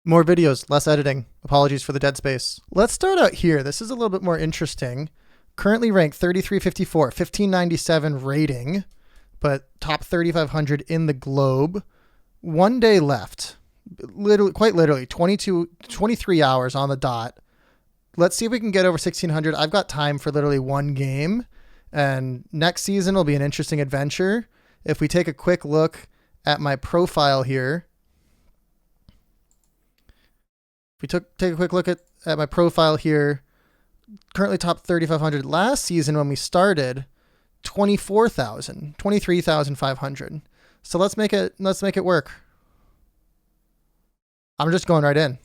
More videos, less editing. Apologies for the dead space. Let's start out here. This is a little bit more interesting. Currently ranked 3354, 1597 rating, but top 3,500 in the globe. 1 day left. Literally, quite literally, 23 hours on the dot. Let's see if we can get over 1,600. I've got time for literally one game, and next season will be an interesting adventure. If we take a quick look at my profile here, take a quick look at my profile here, currently top 3,500. Last season when we started, 23,500. So let's make it work. I'm just going right in.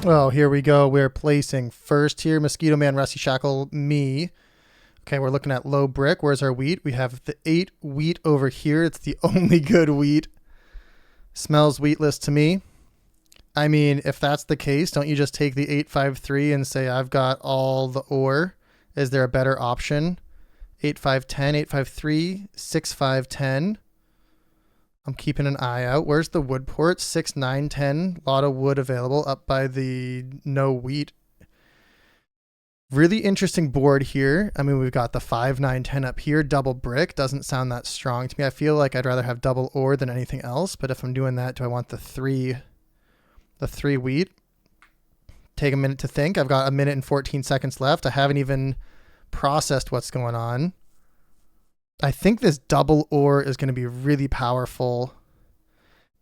Well, here we go. We're placing first here. Mosquito Man, Rusty Shackle, me. Okay, we're looking at low brick. Where's our wheat? We have the 8 wheat over here. It's the only good wheat. Smells wheatless to me. I mean, if that's the case, don't you just take the 853 and say, I've got all the ore? Is there a better option? 8510, 853, 6510. I'm keeping an eye out. Where's the wood port? 6910. A lot of wood available up by the no wheat. Really interesting board here. I mean, we've got the 5910 up here. Double brick doesn't sound that strong to me. I feel like I'd rather have double ore than anything else. But if I'm doing that, do I want the three wheat? Take a minute to think. I've got a minute and 14 seconds left. I haven't even processed what's going on. I think this double ore is going to be really powerful.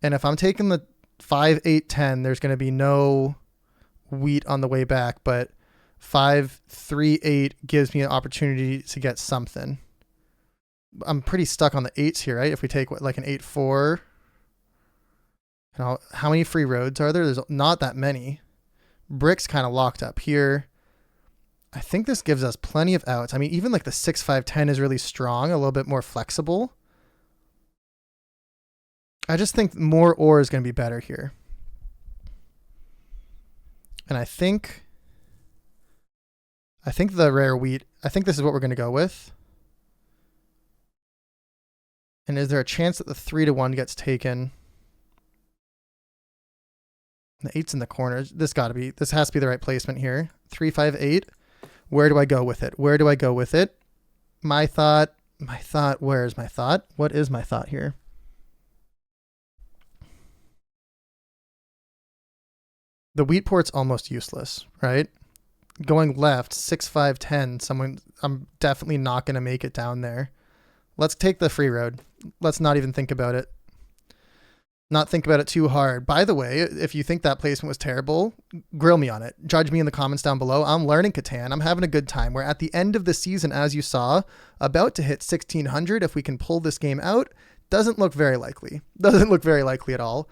And if I'm taking the 5, 8, 10, there's going to be no wheat on the way back, but 5, 3, 8 gives me an opportunity to get something. I'm pretty stuck on the 8s here, right? If we take like an 8, 4, how many free roads are there? There's not that many. Brick's kind of locked up here. I think this gives us plenty of outs. I mean, even like the 6, 5, 10 is really strong, a little bit more flexible. I just think more ore is going to be better here. And I think the rare wheat, I think this is what we're going to go with. And is there a chance that the 3-1 gets taken? The 8's in the corners. This has to be the right placement here. 3, 5, 8. Where do I go with it? My thought, where is my thought? What is my thought here? The wheat port's almost useless, right? Going left, 6, 5, 10. I'm definitely not going to make it down there. Let's take the free road. Let's not even think about it. Not think about it too hard. By the way, if you think that placement was terrible, grill me on it. Judge me in the comments down below. I'm learning Catan. I'm having a good time. We're at the end of the season, as you saw, about to hit 1,600. If we can pull this game out, doesn't look very likely. Doesn't look very likely at all.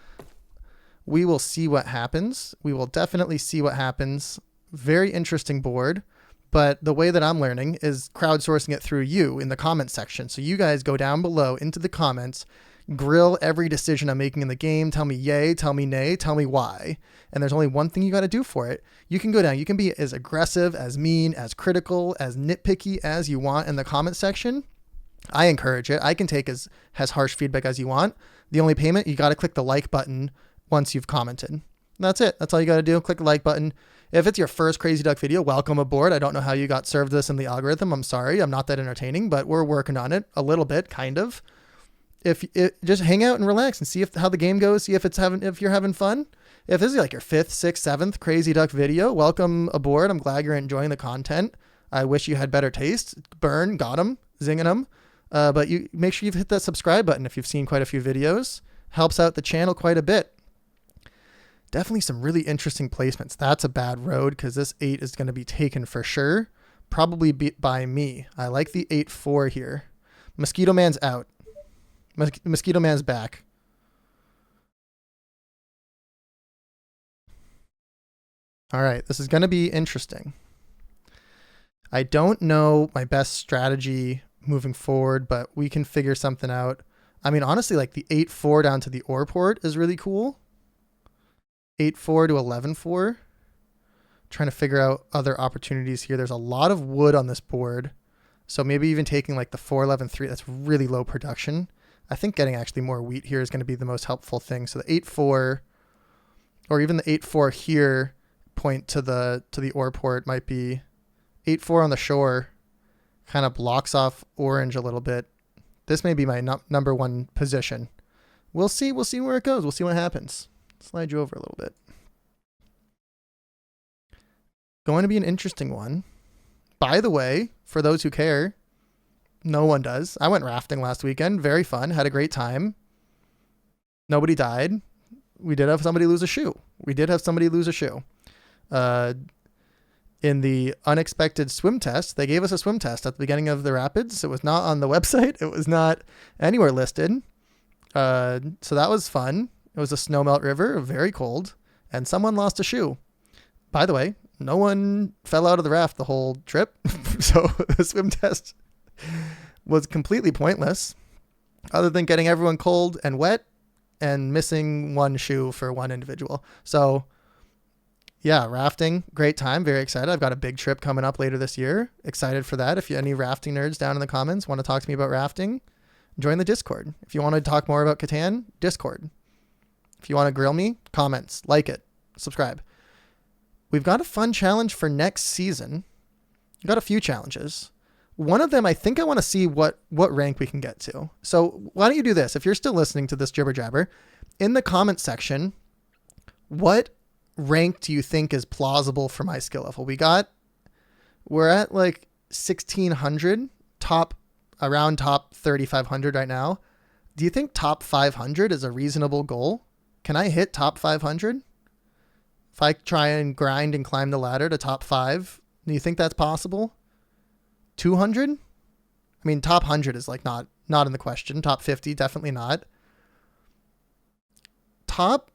We will see what happens. We will definitely see what happens. Very interesting board. But the way that I'm learning is crowdsourcing it through you in the comments section. So you guys go down below into the comments, grill every decision I'm making in the game. Tell me yay, tell me nay, tell me why. And there's only one thing you got to do for it. You can go down. You can be as aggressive, as mean, as critical, as nitpicky as you want in the comment section. I encourage it. I can take as harsh feedback as you want. The only payment, you got to click the like button once you've commented. That's it. That's all you got to do. Click the like button. If it's your first Crazy Duck video, welcome aboard. I don't know how you got served this in the algorithm. I'm sorry. I'm not that entertaining, but we're working on it a little bit, kind of. Just hang out and relax and see how the game goes. See if you're having fun. If this is like your 5th, 6th, 7th Crazy Duck video, welcome aboard. I'm glad you're enjoying the content. I wish you had better taste. Burn, got 'em, zinging 'em. But you make sure you've hit that subscribe button if you've seen quite a few videos. Helps out the channel quite a bit. Definitely some really interesting placements. That's a bad road because this 8 is going to be taken for sure. Probably by me. I like the 8-4 here. Mosquito Man's out. Mosquito Man's back. All right, this is going to be interesting. I don't know my best strategy moving forward, but we can figure something out. I mean, honestly, like the 8-4 down to the ore port is really cool. 8-4 to 11-4. Trying to figure out other opportunities here. There's a lot of wood on this board. So maybe even taking like the 4-11-3, that's really low production. I think getting actually more wheat here is going to be the most helpful thing. So the 8-4 or even the 8-4 here point to the ore port might be 8-4 on the shore, kind of blocks off orange a little bit. This may be my number one position. We'll see where it goes. We'll see what happens. Slide you over a little bit. Going to be an interesting one. By the way, for those who care, no one does. I went rafting last weekend. Very fun. Had a great time. Nobody died. We did have somebody lose a shoe. In the unexpected swim test, they gave us a swim test at the beginning of the rapids. It was not on the website. It was not anywhere listed. So that was fun. It was a snowmelt river, very cold, and someone lost a shoe. By the way, no one fell out of the raft the whole trip. So the swim test was completely pointless, other than getting everyone cold and wet and missing one shoe for one individual. So yeah, rafting, great time. Very excited. I've got a big trip coming up later this year. Excited for that. If you any rafting nerds down in the comments want to talk to me about rafting, join the Discord. If you want to talk more about Catan, Discord. If you want to grill me, comments, like it, subscribe. We've got a fun challenge for next season. We've got a few challenges. One of them, I think I want to see what rank we can get to. So why don't you do this? If you're still listening to this jibber jabber, in the comment section, what rank do you think is plausible for my skill level? We're at like 1600, around top 3500 right now. Do you think top 500 is a reasonable goal? Can I hit top 500? If I try and grind and climb the ladder to top 5, do you think that's possible? 200? I mean, top 100 is like not in the question. Top 50, definitely not. Top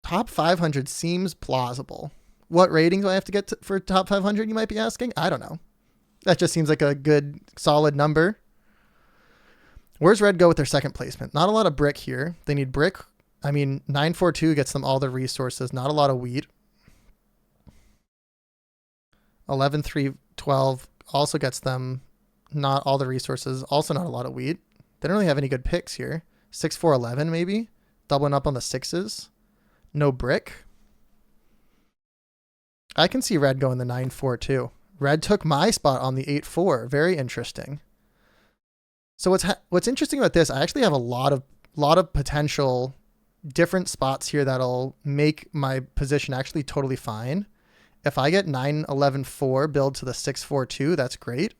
500 seems plausible. What rating do I have to get for top 500, you might be asking? I don't know. That just seems like a good, solid number. Where's Red go with their second placement? Not a lot of brick here. They need brick. I mean, 942 gets them all the resources. Not a lot of wheat. 11-3-12 also gets them not all the resources. Also not a lot of wheat. They don't really have any good picks here. 6-4-11 maybe. Doubling up on the sixes. No brick. I can see Red going the 9-4 too. Red took my spot on the 8-4. Very interesting. So what's interesting about this, I actually have a lot of potential different spots here that'll make my position actually totally fine. If I get 9-11-4 build to the 6-4-2, that's great.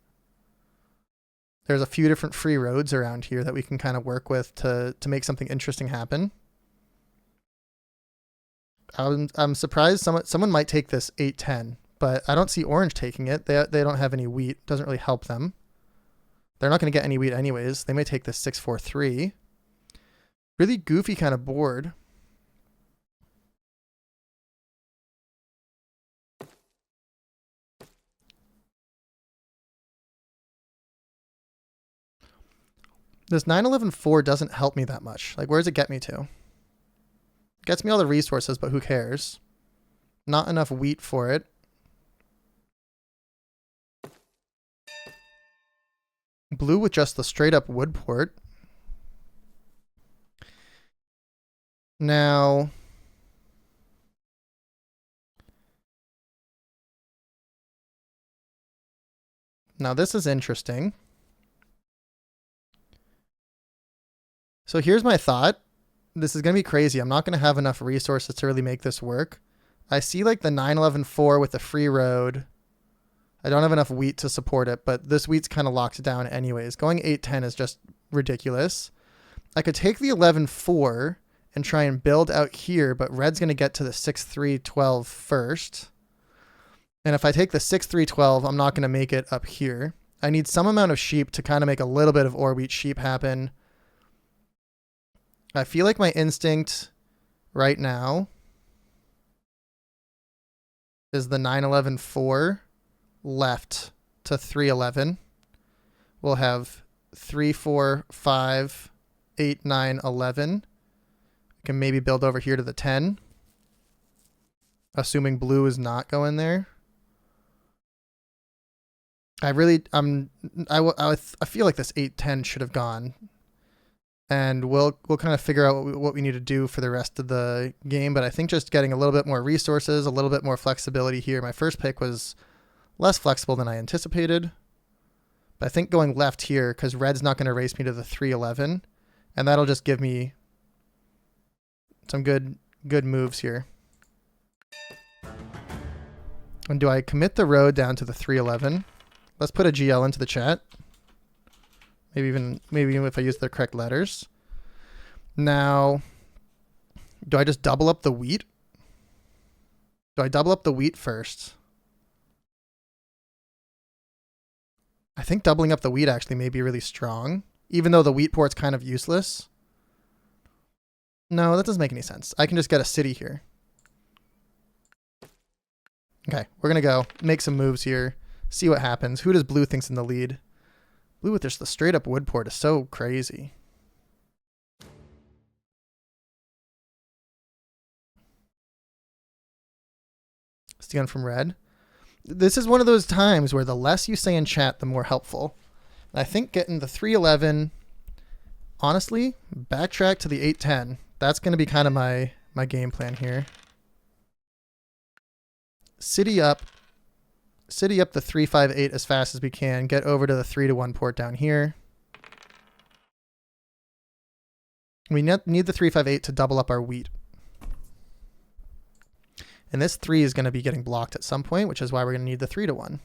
There's a few different free roads around here that we can kind of work with to make something interesting happen. I'm surprised someone might take this 8-10, but I don't see Orange taking it. They don't have any wheat. Doesn't really help them. They're not going to get any wheat anyways. They may take this 6-4-3. Really goofy kind of board. This 9-11-4 doesn't help me that much. Like, where does it get me to? Gets me all the resources, but who cares? Not enough wheat for it. Blue with just the straight up wood port. Now this is interesting. So here's my thought. This is going to be crazy. I'm not going to have enough resources to really make this work. I see like the 9-11-4 with the free road. I don't have enough wheat to support it, but this wheat's kind of locked down anyways. Going 8-10 is just ridiculous. I could take the 11-4 and try and build out here, but Red's going to get to the 6-3-12 first. And if I take the 6-3-12, I'm not going to make it up here. I need some amount of sheep to kind of make a little bit of ore wheat sheep happen. I feel like my instinct right now is the 9-11-4 left to 3-11. We'll have 3-4-5, 8-9-11. I can maybe build over here to the 10. Assuming blue is not going there. I feel like this 8-10 should have gone. and we'll kind of figure out what we need to do for the rest of the game. But I think just getting a little bit more resources, a little bit more flexibility here. My first pick was less flexible than I anticipated. But I think going left here, because red's not going to race me to the 311, and that'll just give me some good moves here. And do I commit the road down to the 311? Let's put a GL into the chat. Maybe even if I use the correct letters. Now, do I just double up the wheat? Do I double up the wheat first? I think doubling up the wheat actually may be really strong, even though the wheat port's kind of useless. No, that doesn't make any sense. I can just get a city here. Okay, we're going to go make some moves here, see what happens. Who does blue think's in the lead? Blue with just the straight up wood port is so crazy. Stealing from red. This is one of those times where the less you say in chat, the more helpful. I think getting the 311, honestly, backtrack to the 810. That's going to be kind of my game plan here. City up the 358 as fast as we can. Get over to the 3-1 port down here. We need the 358 to double up our wheat. And this 3 is going to be getting blocked at some point, which is why we're going to need the 3-1.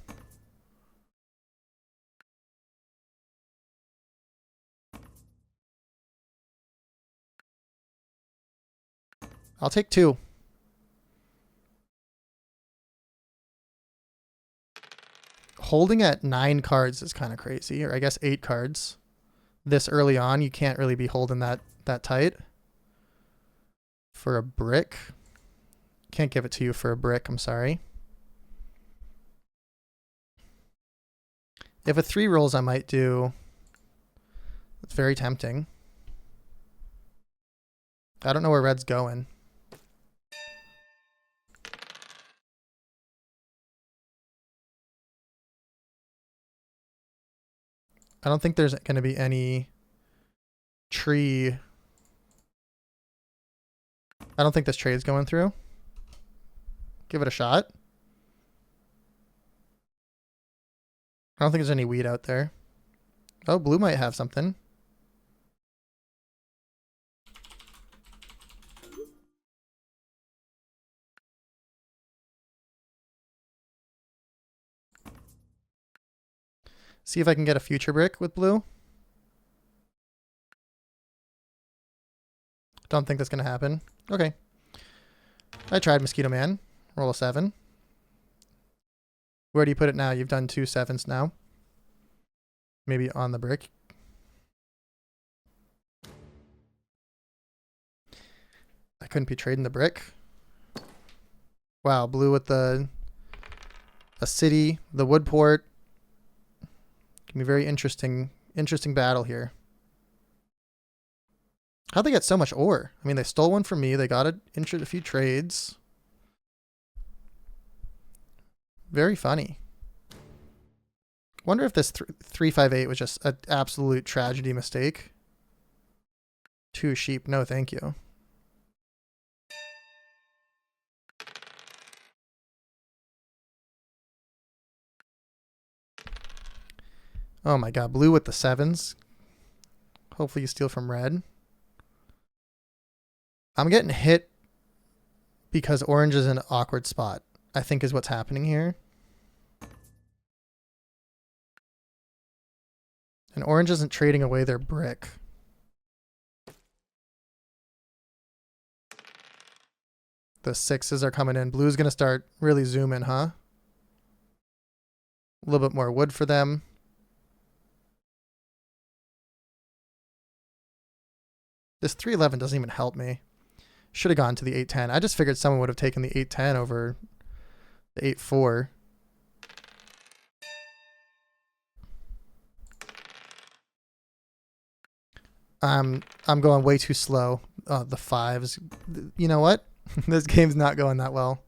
I'll take 2. Holding at 9 cards is kind of crazy, or I guess 8 cards. This early on, you can't really be holding that tight. For a brick. Can't give it to you for a brick, I'm sorry. If a 3 rolls, I might do. It's very tempting. I don't know where red's going. I don't think there's going to be any tree. I don't think this trade's going through. Give it a shot. I don't think there's any wheat out there. Oh, blue might have something. See if I can get a future brick with blue. Don't think that's going to happen. Okay. I tried Mosquito Man. Roll a 7. Where do you put it now? You've done 2 7s now. Maybe on the brick. I couldn't be trading the brick. Wow, blue with a city, the wood port. Can be very interesting battle here. How'd they get so much ore? I mean, they stole one from me. They got it, entered a few trades. Very funny. Wonder if this 358 was just an absolute tragedy mistake. 2 sheep. No, thank you. Oh my god, blue with the 7s. Hopefully you steal from red. I'm getting hit because orange is in an awkward spot, I think is what's happening here. And orange isn't trading away their brick. The 6s are coming in. Blue's going to start really zooming, huh? A little bit more wood for them. This 311 doesn't even help me. Should have gone to the 810. I just figured someone would have taken the 810 over the 8-4. I'm going way too slow. The 5s. You know what? This game's not going that well.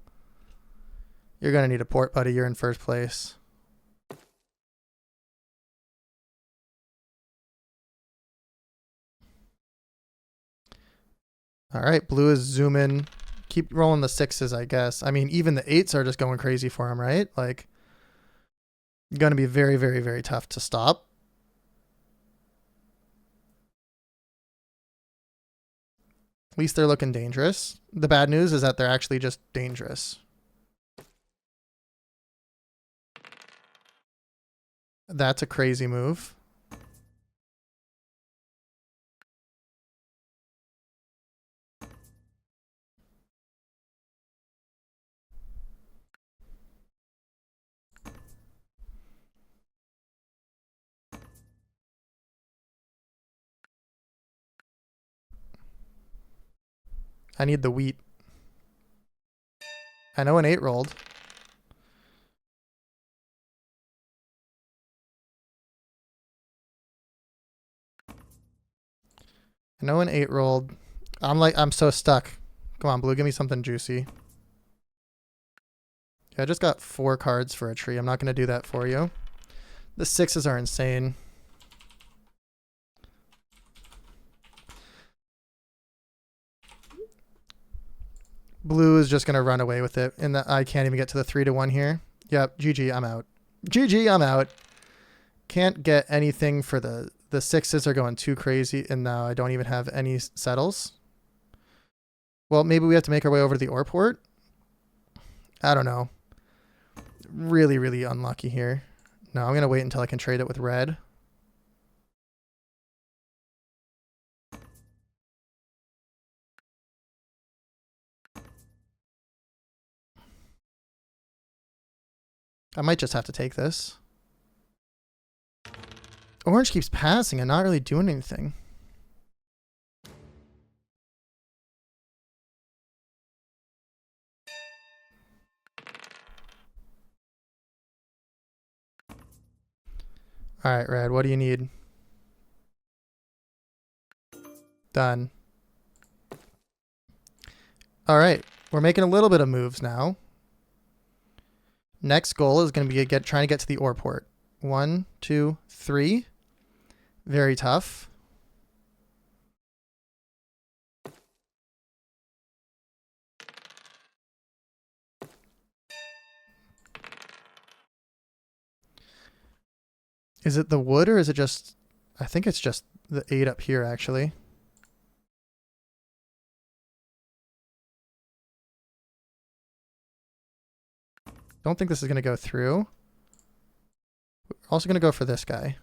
You're going to need a port, buddy. You're in first place. All right, blue is zooming. Keep rolling the 6s, I guess. I mean, even the 8s are just going crazy for him, right? Like, going to be very, very, very tough to stop. At least they're looking dangerous. The bad news is that they're actually just dangerous. That's a crazy move. I need the wheat. I know an 8 rolled. I know an 8 rolled. I'm so stuck. Come on, blue, give me something juicy. Yeah, I just got 4 cards for a tree. I'm not going to do that for you. The 6s are insane. Blue is just going to run away with it. And I can't even get to the 3-1 here. Yep, GG, I'm out. GG, I'm out. Can't get anything for the 6s are going too crazy. And now I don't even have any settles. Well, maybe we have to make our way over to the ore port. I don't know. Really, really unlucky here. No, I'm going to wait until I can trade it with red. I might just have to take this. Orange keeps passing and not really doing anything. All right, red, what do you need? Done. All right, we're making a little bit of moves now. Next goal is going to be trying to get to the ore port. 1, 2, 3. Very tough. Is it the wood or is it just... I think it's just the 8 up here, actually. Don't think this is going to go through. We're also going to go for this guy.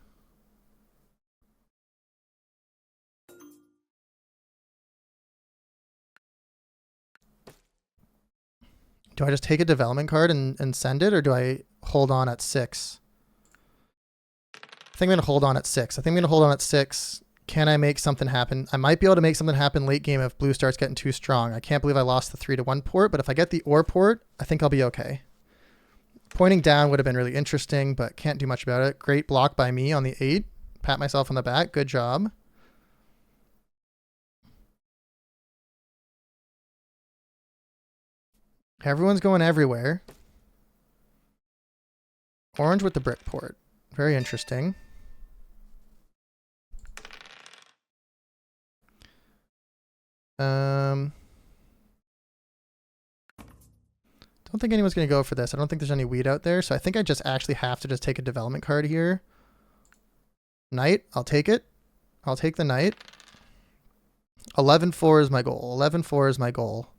Do I just take a development card and send it, or do I hold on at 6? I think I'm going to hold on at 6. I think I'm going to hold on at 6. Can I make something happen? I might be able to make something happen late game if blue starts getting too strong. I can't believe I lost the 3-1 port, but if I get the ore port, I think I'll be okay. Pointing down would have been really interesting, but can't do much about it. Great block by me on the 8. Pat myself on the back. Good job. Everyone's going everywhere. Orange with the brick port. Very interesting. Don't think anyone's going to go for this. I don't think there's any weed out there, so I think I just actually have to just take a development card here. Knight, I'll take it. I'll take the knight. 11-4 is my goal. 11-4 is my goal.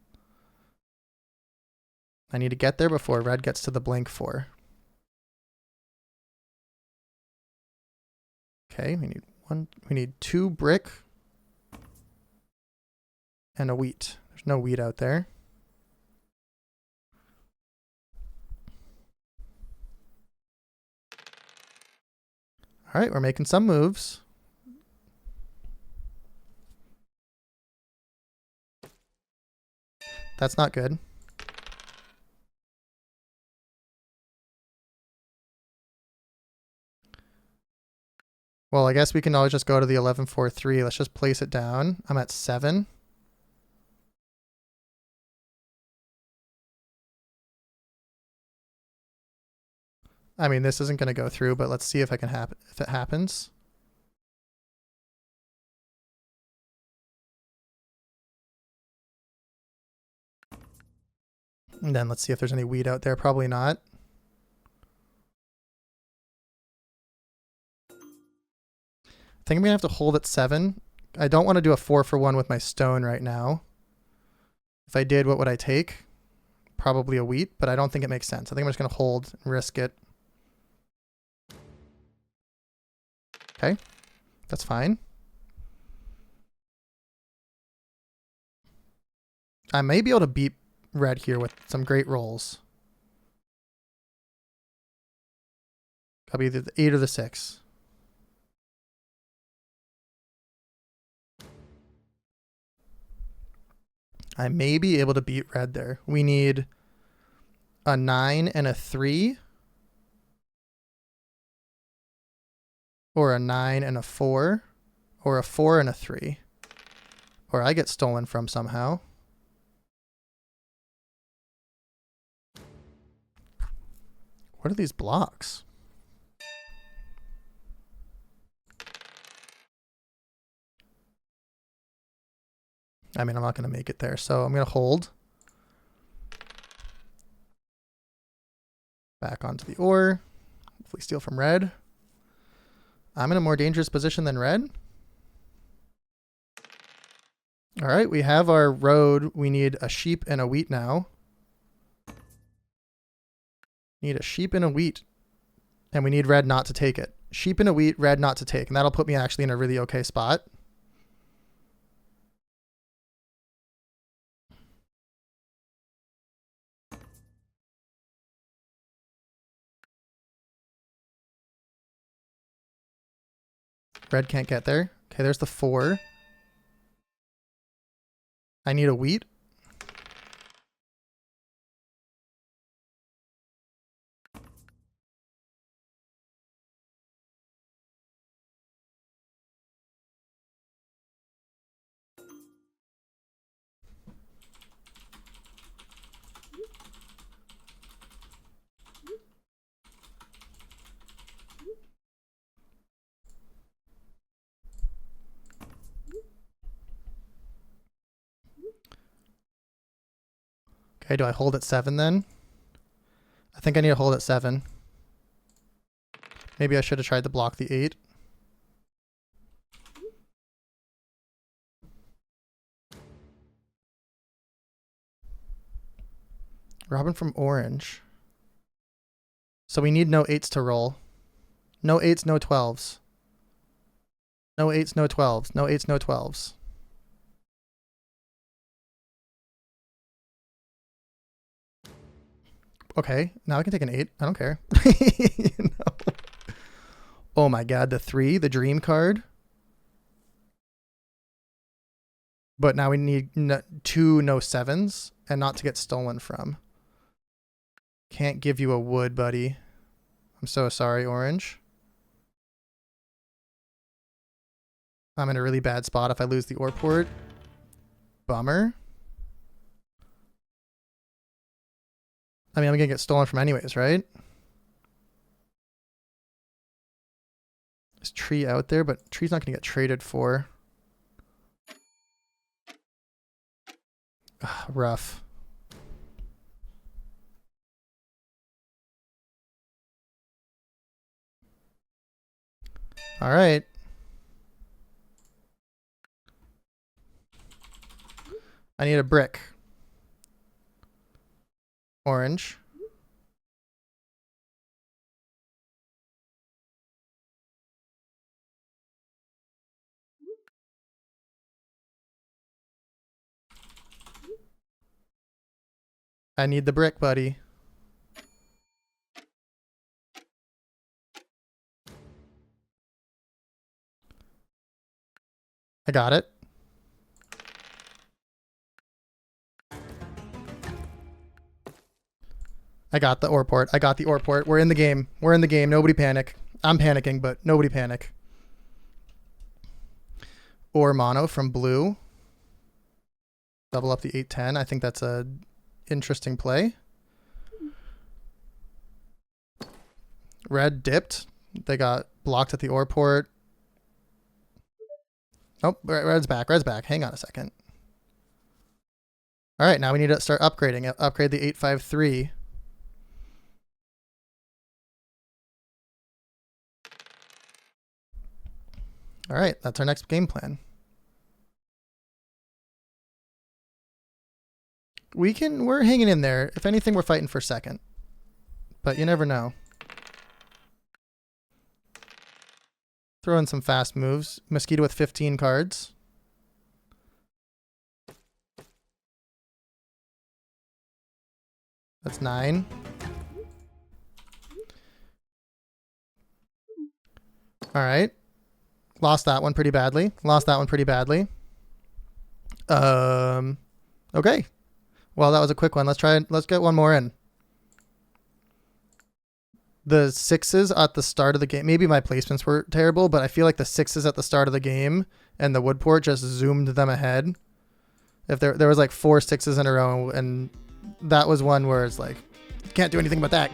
I need to get there before red gets to the blink 4. Okay, we need 2 brick and a wheat. There's no wheat out there. All right, we're making some moves. That's not good. Well, I guess we can always just go to the 11-4-3. Let's just place it down. I'm at 7. I mean, this isn't going to go through, but let's see if if it happens. And then let's see if there's any wheat out there. Probably not. I think I'm going to have to hold at 7. I don't want to do a 4-for-1 with my stone right now. If I did, what would I take? Probably a wheat, but I don't think it makes sense. I think I'm just going to hold and risk it. Okay, that's fine. I may be able to beat red here with some great rolls. I'll be either the 8 or the 6. I may be able to beat red there. We need a 9 and a 3. Or a 9 and a 4. Or a 4 and a 3. Or I get stolen from somehow. What are these blocks? I mean, I'm not going to make it there, so I'm going to hold. Back onto the ore. Hopefully steal from red. I'm in a more dangerous position than red. All right, we have our road. We need a sheep and a wheat now. Need a sheep and a wheat. And we need red not to take it. Sheep and a wheat, red not to take. And that'll put me actually in a really okay spot. Red can't get there. Okay, there's the 4. I need a wheat. Okay, do I hold at 7 then? I think I need to hold at 7. Maybe I should have tried to block the 8. Robin from orange. So we need no 8s to roll. No 8s, no 12s. No 8s, no 12s. No 8s, no 12s. Okay, now I can take an 8. I don't care. You know? Oh my god, the 3, the dream card. But now we need 2 no 7s and not to get stolen from. Can't give you a wood, buddy. I'm so sorry, orange. I'm in a really bad spot if I lose the ore port. Bummer. I mean, I'm gonna get stolen from anyways, right? There's tree out there, but tree's not gonna get traded for. Ugh, rough. All right. I need a brick. Orange. I need the brick, buddy. I got it. I got the ore port. I got the ore port. We're in the game. We're in the game. Nobody panic. I'm panicking, but nobody panic. Ore mono from blue. Double up the 8-10. I think that's a interesting play. Red dipped. They got blocked at the ore port. Oh, red's back. Red's back. Hang on a second. All right, now we need to start upgrading. Upgrade the 853. All right, that's our next game plan. We're hanging in there. If anything, we're fighting for second. But you never know. Throw in some fast moves. Mosquito with 15 cards. That's 9. All right. Lost that one pretty badly. Okay. Well, that was a quick one. Let's get one more in. The 6s at the start of the game. Maybe my placements were terrible, but I feel like the 6s at the start of the game and the woodport just zoomed them ahead. If there was like 4 6s in a row, and that was one where it's like, can't do anything about that.